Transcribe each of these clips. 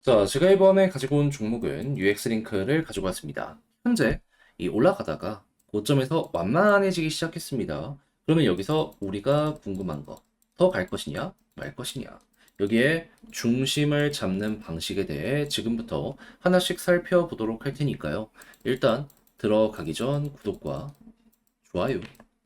자, 제가 이번에 가지고 온 종목은 UX 링크를 가지고 왔습니다. 현재 이 올라가다가 고점에서 완만해지기 시작했습니다. 그러면 여기서 우리가 궁금한 거, 더 갈 것이냐, 말 것이냐. 여기에 중심을 잡는 방식에 대해 지금부터 하나씩 살펴보도록 할 테니까요. 일단 들어가기 전 구독과 좋아요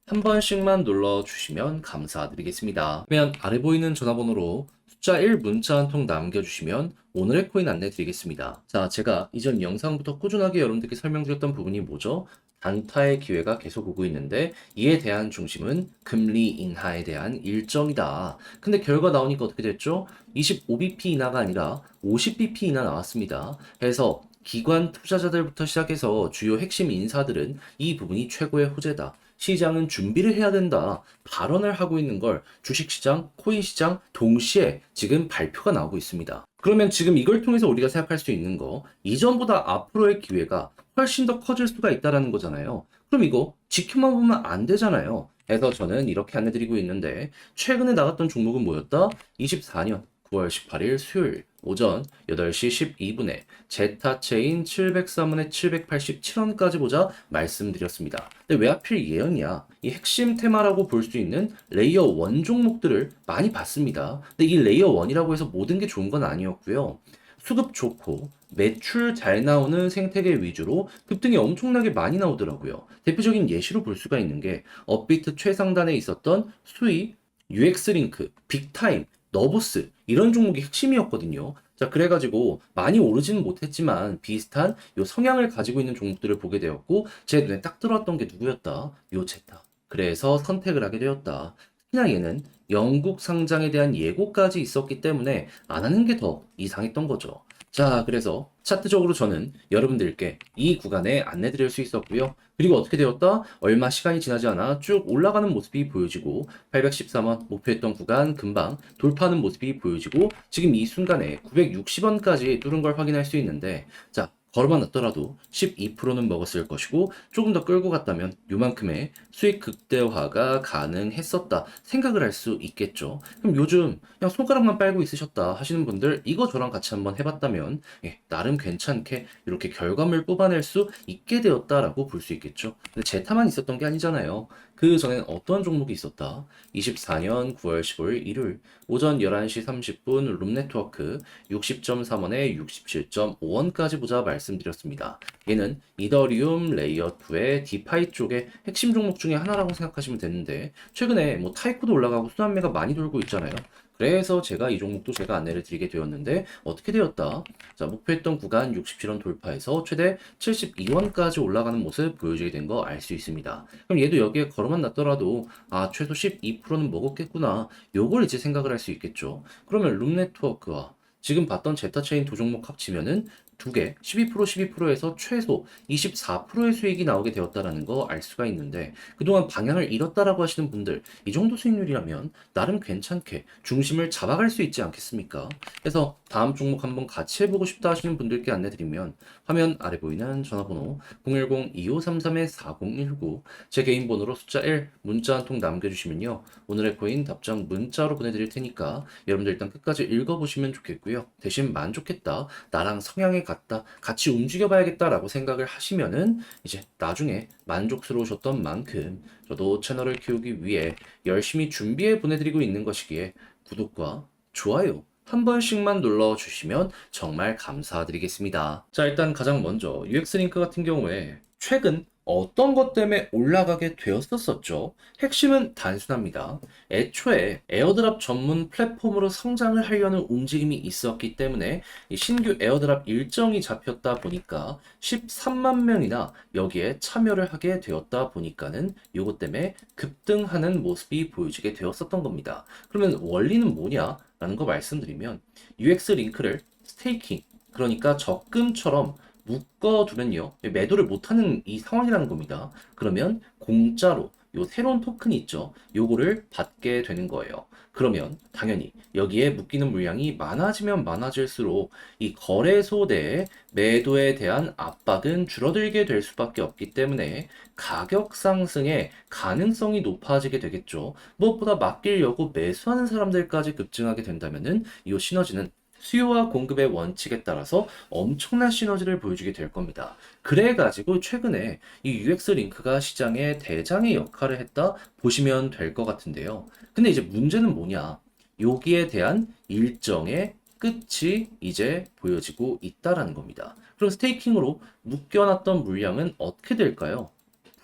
한 번씩만 눌러주시면 감사드리겠습니다. 그러면 아래 보이는 전화번호로 숫자 1 문자 한 통 남겨주시면 오늘의 코인 안내 드리겠습니다. 자, 제가 이전 영상부터 꾸준하게 여러분들께 설명드렸던 부분이 뭐죠? 단타의 기회가 계속 오고 있는데 이에 대한 중심은 금리 인하에 대한 일정이다. 근데 결과 나오니까 어떻게 됐죠? 25bp 인하가 아니라 50bp 인하 나왔습니다. 그래서 기관 투자자들부터 시작해서 주요 핵심 인사들은 이 부분이 최고의 호재다. 시장은 준비를 해야 된다. 발언을 하고 있는 걸 주식시장, 코인시장 동시에 지금 발표가 나오고 있습니다. 그러면 지금 이걸 통해서 우리가 생각할 수 있는 거, 이전보다 앞으로의 기회가 훨씬 더 커질 수가 있다는 거잖아요. 그럼 이거 지켜만 보면 안 되잖아요. 그래서 저는 이렇게 안내드리고 있는데, 최근에 나갔던 종목은 뭐였다? 24년 9월 18일 수요일 오전 8시 12분에 제타체인 703원에 787원까지 보자 말씀드렸습니다. 근데 왜 하필 예언이야? 이 핵심 테마라고 볼 수 있는 레이어 1 종목들을 많이 봤습니다. 근데 이 레이어 1이라고 해서 모든 게 좋은 건 아니었고요. 수급 좋고 매출 잘 나오는 생태계 위주로 급등이 엄청나게 많이 나오더라고요. 대표적인 예시로 볼 수가 있는 게 업비트 최상단에 있었던 수익, UX링크, 빅타임, 너보스 이런 종목이 핵심이었거든요. 자, 그래가지고 많이 오르지는 못했지만 비슷한 요 성향을 가지고 있는 종목들을 보게 되었고 제 눈에 딱 들어왔던 게 누구였다? 요 제타. 그래서 선택을 하게 되었다. 특히나 얘는 영국 상장에 대한 예고까지 있었기 때문에 안 하는 게 더 이상했던 거죠. 자, 그래서 차트적으로 저는 여러분들께 이 구간에 안내 드릴 수 있었고요. 그리고 어떻게 되었다? 얼마 시간이 지나지 않아 쭉 올라가는 모습이 보여지고 813원 목표했던 구간 금방 돌파하는 모습이 보여지고 지금 이 순간에 960원까지 뚫은 걸 확인할 수 있는데 자, 걸어만 놨더라도 12%는 먹었을 것이고 조금 더 끌고 갔다면 요만큼의 수익 극대화가 가능했었다 생각을 할 수 있겠죠. 그럼 요즘 그냥 손가락만 빨고 있으셨다 하시는 분들 이거 저랑 같이 한번 해봤다면 나름 괜찮게 이렇게 결과물 뽑아낼 수 있게 되었다라고 볼 수 있겠죠. 근데 제타만 있었던 게 아니잖아요. 그 전엔 어떤 종목이 있었다? 24년 9월 15일 일요일 오전 11시 30분 룸네트워크 60.3원에 67.5원까지 보자 말씀드렸습니다. 얘는 이더리움 레이어 2의 디파이 쪽의 핵심 종목 중에 하나라고 생각하시면 되는데 최근에 뭐 타이코도 올라가고 순환매가 많이 돌고 있잖아요. 그래서 제가 이 종목도 제가 안내를 드리게 되었는데 어떻게 되었다? 자, 목표했던 구간 67원 돌파해서 최대 72원까지 올라가는 모습 보여주게 된 거 알 수 있습니다. 그럼 얘도 여기에 걸어만 놨더라도 아, 최소 12%는 먹었겠구나. 요걸 이제 생각을 할 수 있겠죠. 그러면 룸네트워크와 지금 봤던 제타체인 두 종목 합치면은 두 개, 12%, 12%에서 최소 24%의 수익이 나오게 되었다라는 거 알 수가 있는데 그동안 방향을 잃었다라고 하시는 분들 이 정도 수익률이라면 나름 괜찮게 중심을 잡아갈 수 있지 않겠습니까? 그래서 다음 종목 한번 같이 해보고 싶다 하시는 분들께 안내드리면 화면 아래 보이는 전화번호 010-2533-4019 제 개인 번호로 숫자 1 문자 한 통 남겨주시면요 오늘의 코인 답장 문자로 보내드릴 테니까 여러분들 일단 끝까지 읽어보시면 좋겠고요. 대신 만족했다. 나랑 성향이 같다. 같이 움직여봐야겠다라고 생각을 하시면은 이제 나중에 만족스러우셨던 만큼 저도 채널을 키우기 위해 열심히 준비해 보내드리고 있는 것이기에 구독과 좋아요 한 번씩만 눌러주시면 정말 감사드리겠습니다. 자, 일단 가장 먼저 UX링크 같은 경우에 최근 어떤 것 때문에 올라가게 되었었죠? 핵심은 단순합니다. 애초에 에어드랍 전문 플랫폼으로 성장을 하려는 움직임이 있었기 때문에 이 신규 에어드랍 일정이 잡혔다 보니까 13만 명이나 여기에 참여를 하게 되었다 보니까는 요것 때문에 급등하는 모습이 보여지게 되었었던 겁니다. 그러면 원리는 뭐냐? 라는 거 말씀드리면 UX 링크를 스테이킹, 그러니까 적금처럼 묶어두면요 매도를 못하는 이 상황이라는 겁니다. 그러면 공짜로 요 새로운 토큰이 있죠. 요거를 받게 되는 거예요. 그러면 당연히 여기에 묶이는 물량이 많아지면 많아질수록 이 거래소 내에 매도에 대한 압박은 줄어들게 될 수밖에 없기 때문에 가격 상승의 가능성이 높아지게 되겠죠. 무엇보다 맡기려고 매수하는 사람들까지 급증하게 된다면은 이 시너지는 수요와 공급의 원칙에 따라서 엄청난 시너지를 보여주게 될 겁니다. 그래가지고 최근에 이 UX 링크가 시장의 대장의 역할을 했다 보시면 될 것 같은데요. 근데 이제 문제는 뭐냐? 여기에 대한 일정의 끝이 이제 보여지고 있다라는 겁니다. 그럼 스테이킹으로 묶여놨던 물량은 어떻게 될까요?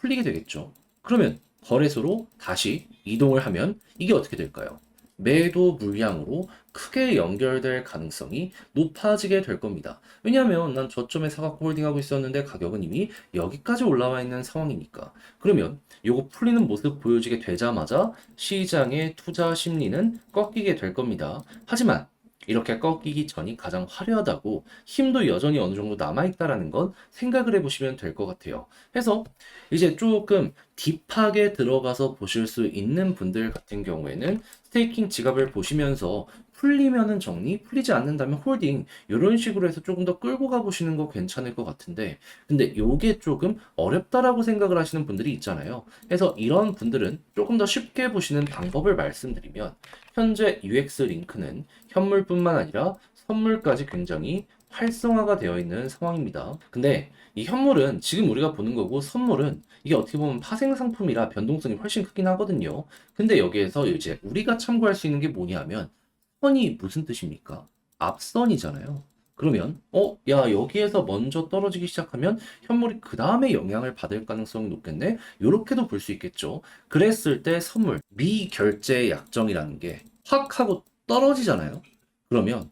풀리게 되겠죠. 그러면 거래소로 다시 이동을 하면 이게 어떻게 될까요? 매도 물량으로 크게 연결될 가능성이 높아지게 될 겁니다. 왜냐하면 난 저점에 사갖고 홀딩하고 있었는데 가격은 이미 여기까지 올라와 있는 상황이니까. 그러면 요거 풀리는 모습 보여지게 되자마자 시장의 투자 심리는 꺾이게 될 겁니다. 하지만 이렇게 꺾이기 전이 가장 화려하다고 힘도 여전히 어느 정도 남아있다라는 건 생각을 해보시면 될 것 같아요. 그래서 이제 조금 딥하게 들어가서 보실 수 있는 분들 같은 경우에는 스테이킹 지갑을 보시면서 풀리면은 정리, 풀리지 않는다면 홀딩 이런 식으로 해서 조금 더 끌고 가보시는 거 괜찮을 것 같은데 근데 요게 조금 어렵다라고 생각을 하시는 분들이 있잖아요. 그래서 이런 분들은 조금 더 쉽게 보시는 방법을 말씀드리면 현재 UX 링크는 현물뿐만 아니라 선물까지 굉장히 활성화가 되어 있는 상황입니다. 근데 이 현물은 지금 우리가 보는 거고 선물은 이게 어떻게 보면 파생 상품이라 변동성이 훨씬 크긴 하거든요. 근데 여기에서 이제 우리가 참고할 수 있는 게 뭐냐면 선이 무슨 뜻입니까? 앞선이잖아요. 그러면 야 여기에서 먼저 떨어지기 시작하면 현물이 그 다음에 영향을 받을 가능성이 높겠네? 요렇게도 볼 수 있겠죠. 그랬을 때 선물 미결제 약정이라는 게 확 하고 떨어지잖아요. 그러면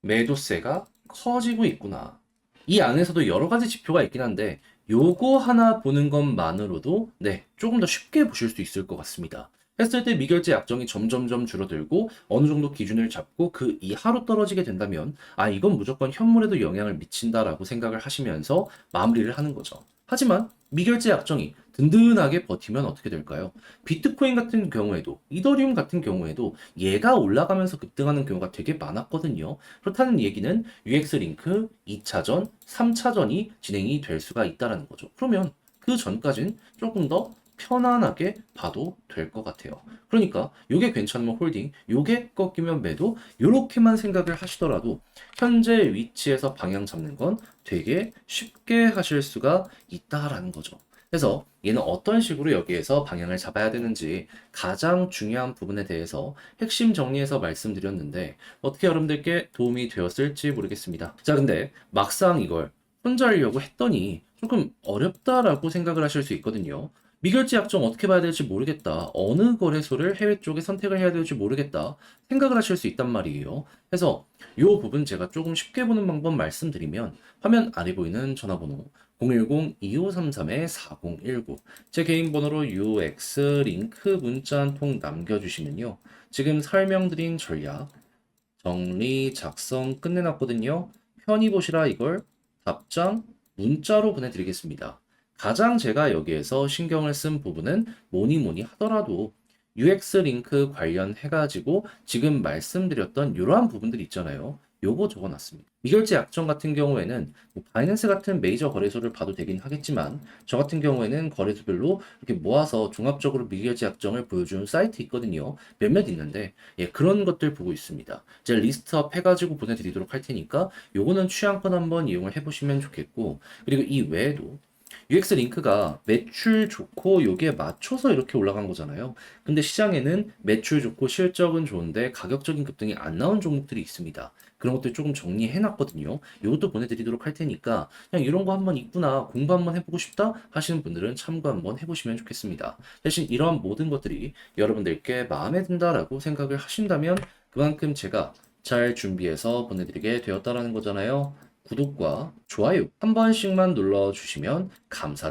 매도세가 커지고 있구나. 이 안에서도 여러 가지 지표가 있긴 한데 요거 하나 보는 것만으로도 네, 조금 더 쉽게 보실 수 있을 것 같습니다. 했을 때 미결제 약정이 점점점 줄어들고 어느 정도 기준을 잡고 그 이하로 떨어지게 된다면 이건 무조건 현물에도 영향을 미친다라고 생각을 하시면서 마무리를 하는 거죠. 하지만 미결제 약정이 든든하게 버티면 어떻게 될까요? 비트코인 같은 경우에도 이더리움 같은 경우에도 얘가 올라가면서 급등하는 경우가 되게 많았거든요. 그렇다는 얘기는 UX 링크 2차전, 3차전이 진행이 될 수가 있다는 거죠. 그러면 그 전까지는 조금 더 편안하게 봐도 될 것 같아요. 그러니까 요게 괜찮으면 홀딩, 요게 꺾이면 매도 요렇게만 생각을 하시더라도 현재 위치에서 방향 잡는 건 되게 쉽게 하실 수가 있다라는 거죠. 그래서 얘는 어떤 식으로 여기에서 방향을 잡아야 되는지 가장 중요한 부분에 대해서 핵심 정리해서 말씀드렸는데 어떻게 여러분들께 도움이 되었을지 모르겠습니다. 자, 근데 막상 이걸 혼자 하려고 했더니 조금 어렵다라고 생각을 하실 수 있거든요. 미결제 약정 어떻게 봐야 될지 모르겠다. 어느 거래소를 해외 쪽에 선택을 해야 될지 모르겠다. 생각을 하실 수 있단 말이에요. 그래서 이 부분 제가 조금 쉽게 보는 방법 말씀드리면 화면 아래 보이는 전화번호 010-2533-4019 제 개인 번호로 UX 링크 문자 한 통 남겨주시면요. 지금 설명드린 전략 정리 작성 끝내놨거든요. 편히 보시라 이걸 답장 문자로 보내드리겠습니다. 가장 제가 여기에서 신경을 쓴 부분은 뭐니 뭐니 하더라도 UX 링크 관련해가지고 지금 말씀드렸던 이러한 부분들 있잖아요. 요거 적어놨습니다. 미결제 약정 같은 경우에는 뭐 바이낸스 같은 메이저 거래소를 봐도 되긴 하겠지만 저 같은 경우에는 거래소별로 이렇게 모아서 종합적으로 미결제 약정을 보여주는 사이트 있거든요. 몇몇 있는데 그런 것들 보고 있습니다. 제가 리스트업 해가지고 보내드리도록 할 테니까 요거는 취향껏 한번 이용을 해보시면 좋겠고 그리고 이 외에도 UX 링크가 매출 좋고 여기에 맞춰서 이렇게 올라간 거잖아요. 근데 시장에는 매출 좋고 실적은 좋은데 가격적인 급등이 안 나온 종목들이 있습니다. 그런 것들 조금 정리해 놨거든요. 이것도 보내드리도록 할 테니까 그냥 이런 거 한번 있구나 공부 한번 해보고 싶다 하시는 분들은 참고 한번 해보시면 좋겠습니다. 대신 이러한 모든 것들이 여러분들께 마음에 든다라고 생각을 하신다면 그만큼 제가 잘 준비해서 보내드리게 되었다라는 거잖아요. 구독과 좋아요 한 번씩만 눌러주시면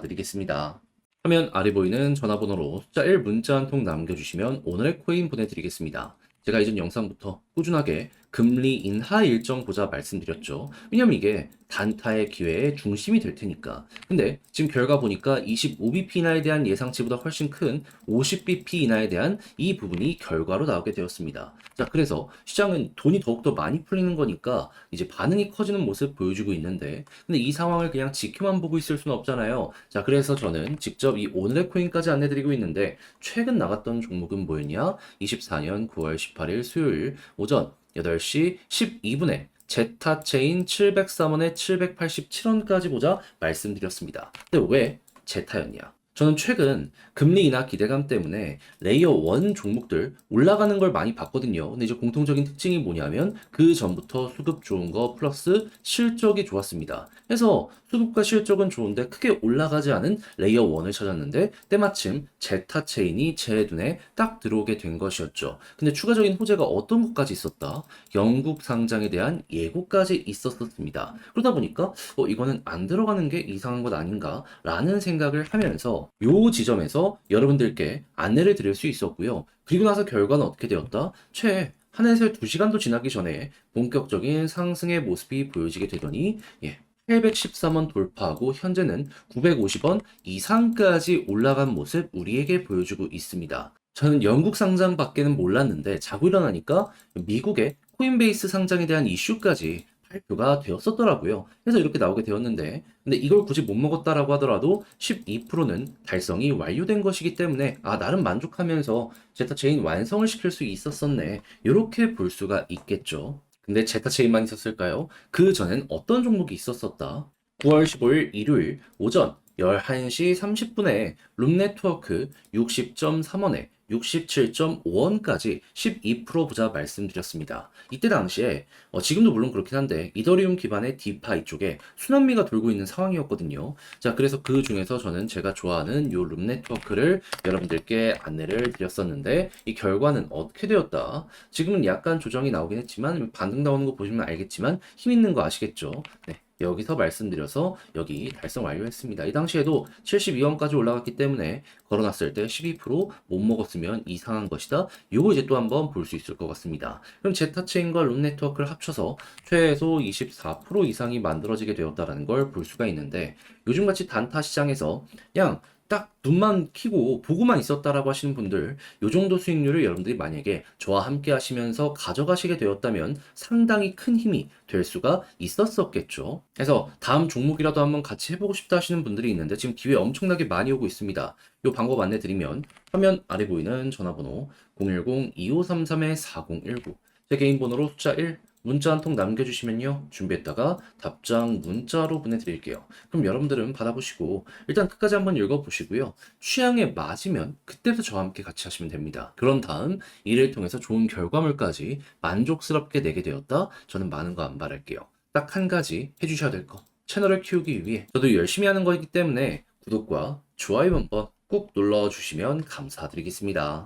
감사드리겠습니다. 화면 아래 보이는 전화번호로 숫자 1 문자 한 통 남겨주시면 오늘의 코인 보내드리겠습니다. 제가 이전 영상부터 꾸준하게 금리 인하 일정 보자 말씀드렸죠. 왜냐면 이게 단타의 기회의 중심이 될 테니까. 근데 지금 결과 보니까 25bp 인하에 대한 예상치보다 훨씬 큰 50bp 인하에 대한 이 부분이 결과로 나오게 되었습니다. 자, 그래서 시장은 돈이 더욱더 많이 풀리는 거니까 이제 반응이 커지는 모습 보여주고 있는데 근데 이 상황을 그냥 지켜만 보고 있을 수는 없잖아요. 자, 그래서 저는 직접 이 오늘의 코인까지 안내드리고 있는데 최근 나갔던 종목은 뭐였냐? 24년 9월 18일 수요일 오전 8시 12분에 제타 체인 703원에 787원까지 보자 말씀드렸습니다. 근데 왜 제타였냐? 저는 최근 금리 인하 기대감 때문에 레이어 1 종목들 올라가는 걸 많이 봤거든요. 근데 이제 공통적인 특징이 뭐냐면 그 전부터 수급 좋은 거 플러스 실적이 좋았습니다. 그래서 수급과 실적은 좋은데 크게 올라가지 않은 레이어 1을 찾았는데 때마침 제타 체인이 제 눈에 딱 들어오게 된 것이었죠. 근데 추가적인 호재가 어떤 것까지 있었다? 영국 상장에 대한 예고까지 있었습니다. 그러다 보니까 이거는 안 들어가는 게 이상한 것 아닌가? 라는 생각을 하면서 요 지점에서 여러분들께 안내를 드릴 수 있었고요. 그리고 나서 결과는 어떻게 되었다? 최 한해서 2시간도 지나기 전에 본격적인 상승의 모습이 보여지게 되더니 813원 돌파하고 현재는 950원 이상까지 올라간 모습 우리에게 보여주고 있습니다. 저는 영국 상장 밖에는 몰랐는데 자고 일어나니까 미국의 코인베이스 상장에 대한 이슈까지 발표가 되었었더라고요. 그래서 이렇게 나오게 되었는데, 근데 이걸 굳이 못 먹었다라고 하더라도 12%는 달성이 완료된 것이기 때문에 나름 만족하면서 제타 체인 완성을 시킬 수 있었었네. 이렇게 볼 수가 있겠죠. 근데 제타 체인만 있었을까요? 그 전엔 어떤 종목이 있었었다? 9월 15일 일요일 오전 11시 30분에 룸네트워크 60.3원에 67.5원까지 12% 보자 말씀드렸습니다. 이때 당시에 지금도 물론 그렇긴 한데 이더리움 기반의 디파이 쪽에 순환미가 돌고 있는 상황이었거든요. 자, 그래서 그 중에서 저는 제가 좋아하는 요 룸네트워크를 여러분들께 안내를 드렸었는데 이 결과는 어떻게 되었다? 지금은 약간 조정이 나오긴 했지만 반등 나오는 거 보시면 알겠지만 힘 있는 거 아시겠죠? 네. 여기서 말씀드려서 여기 달성 완료했습니다. 이 당시에도 72원까지 올라갔기 때문에 걸어놨을 때 12%못 먹었으면 이상한 것이다. 요거 이제 또 한번 볼 수 있을 것 같습니다. 그럼 제타체인과 룸네트워크를 합쳐서 최소 24% 이상이 만들어지게 되었다는 걸 볼 수가 있는데 요즘같이 단타 시장에서 그냥 딱 눈만 키고 보고만 있었다라고 하시는 분들 요 정도 수익률을 여러분들이 만약에 저와 함께 하시면서 가져가시게 되었다면 상당히 큰 힘이 될 수가 있었었겠죠. 그래서 다음 종목이라도 한번 같이 해보고 싶다 하시는 분들이 있는데 지금 기회 엄청나게 많이 오고 있습니다. 요 방법 안내 드리면 화면 아래 보이는 전화번호 010-2533-4019 제 개인 번호로 숫자 1 문자 한 통 남겨주시면요. 준비했다가 답장 문자로 보내드릴게요. 그럼 여러분들은 받아보시고 일단 끝까지 한번 읽어보시고요. 취향에 맞으면 그때부터 저와 함께 같이 하시면 됩니다. 그런 다음 이를 통해서 좋은 결과물까지 만족스럽게 내게 되었다. 저는 많은 거 안 바랄게요. 딱 한 가지 해주셔야 될 거. 채널을 키우기 위해 저도 열심히 하는 거이기 때문에 구독과 좋아요 한번 꼭 눌러주시면 감사드리겠습니다.